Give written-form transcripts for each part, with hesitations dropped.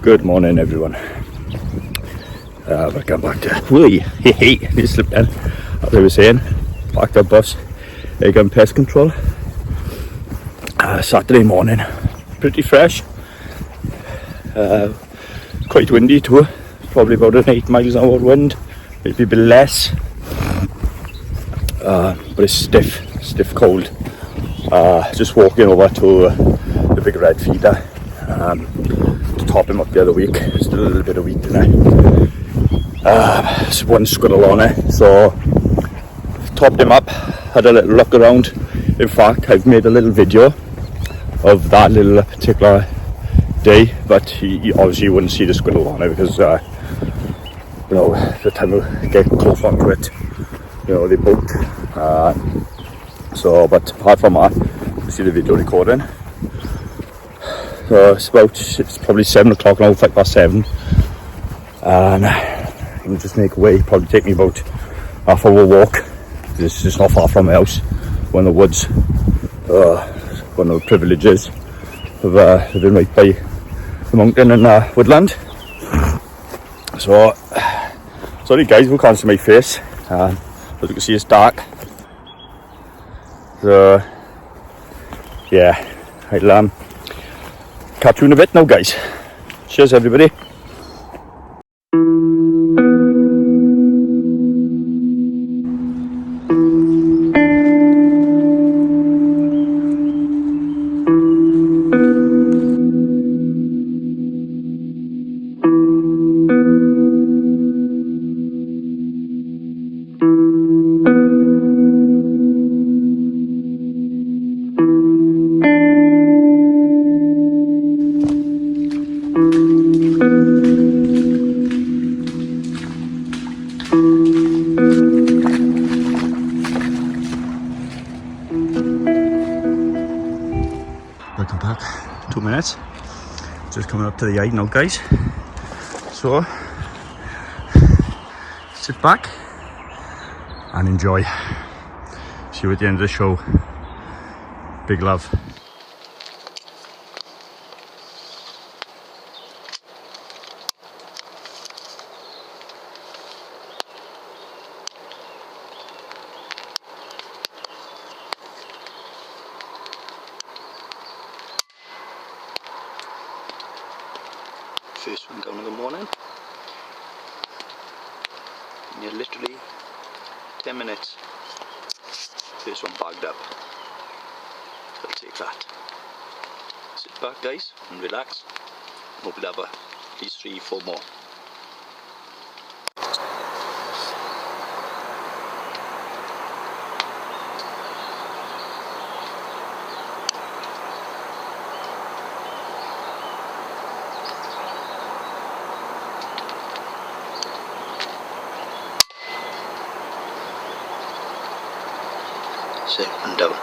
Good morning, everyone. Welcome back to you slipped in. As I was saying, backed up bus, airgun pest control. Saturday morning, pretty fresh. Quite windy too. Probably about an 8 miles an hour wind, maybe a bit less. But it's stiff cold. Just walking over to the big red feeder to top him up the other week. Still a little bit of wheat in it. There's one squirrel on it, so topped him up, had a little look around. In fact, I've made a little video of that little particular day, but you obviously wouldn't see the squirrel on it because the time we get close onto it, they bolt. But apart from that, you see the video recording. So it's probably 7 o'clock now, 7:05, and I'll just make way. Probably take me about half hour walk. It's just not far from my house. One of the woods, one of the privileges of living right by the mountain and woodland. So sorry guys, we can't see my face. As you can see, it's dark. So yeah, I'll catch you in a bit now, guys. Cheers, everybody. Welcome back. 2 minutes. Just coming up to the eye now, guys. So sit back and enjoy. See you at the end of the show. Big love. First one down in the morning. And you're literally 10 minutes. First one bagged up. I'll take that. Sit back, guys, and relax. Hope we'll have at least 3-4 more. Second down.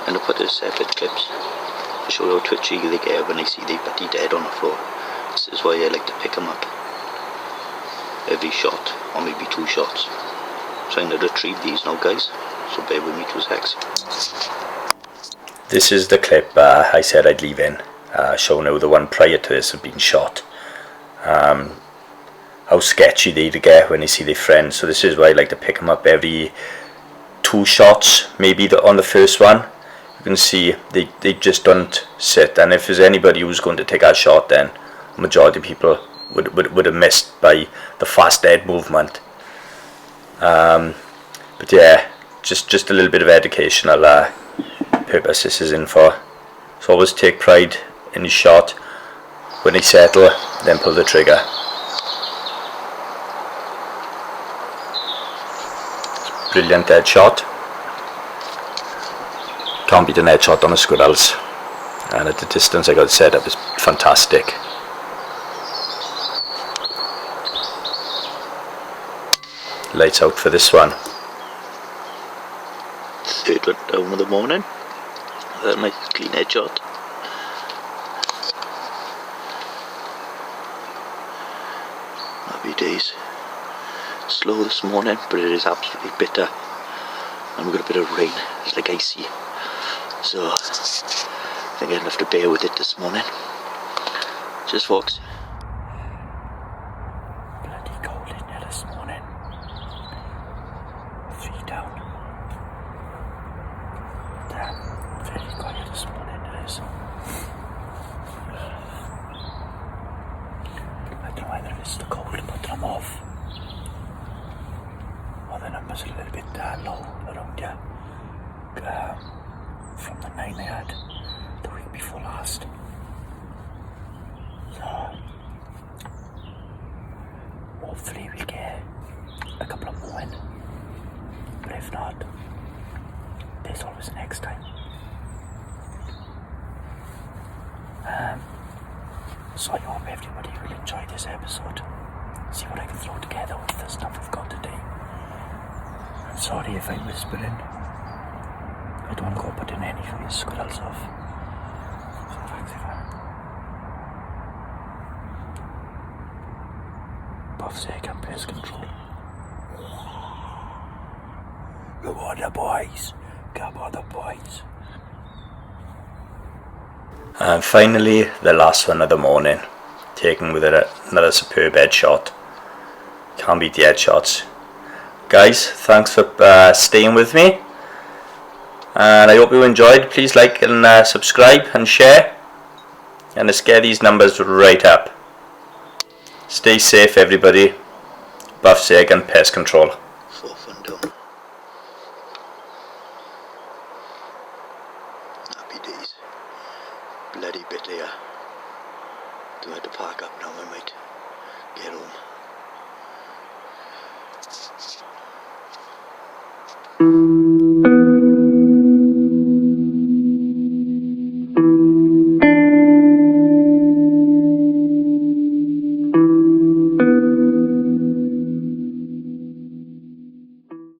And I'll put the separate clips to show how twitchy they get when they see they putty dead on the floor. This is why I like to pick them up every shot, or maybe 2 shots. Trying to retrieve these now, guys, so bear with me 2 secs. This is the clip I said I'd leave in, showing how the one prior to this had been shot. How sketchy they get when they see their friends. So this is why I like to pick them up every 2 shots, maybe on the first one. You can see they just don't sit, and if there's anybody who's going to take a shot, then the majority of people would have missed by the fast head movement. But yeah, just a little bit of educational purpose this is in for. So always take pride in your shot. When they settle, then pull the trigger. Brilliant headshot. Can't beat an headshot on the squirrels, and at the distance I got it set up is fantastic. Lights out for this one. Third one down of the morning. That nice clean headshot. Happy days. Slow this morning, but it is absolutely bitter. And we've got a bit of rain. It's like icy. So I think I'll have to bear with it this morning. Cheers, folks. numbers. I don't know whether it's the cold put them off, or the numbers are a little bit low around here from the 9 I had the week before last. So hopefully we'll get a couple of more in, but if not, there's always a next time. So I hope everybody will enjoy this episode. See what I can throw together with the stuff we've got today. I'm sorry if I'm whispering. I don't go putting any of these squirrels off. So thanks for Buff's airgun pest control. Come on the boys. Come on the boys. And finally, the last one of the morning, taken with it another superb headshot. Can't beat the headshots. Guys, thanks for staying with me, and I hope you enjoyed. Please like and subscribe and share, and let's get these numbers right up. Stay safe, everybody. Buff's airgun pest control. Happy days. Bloody bit there. Do I have to park up now? I might get home.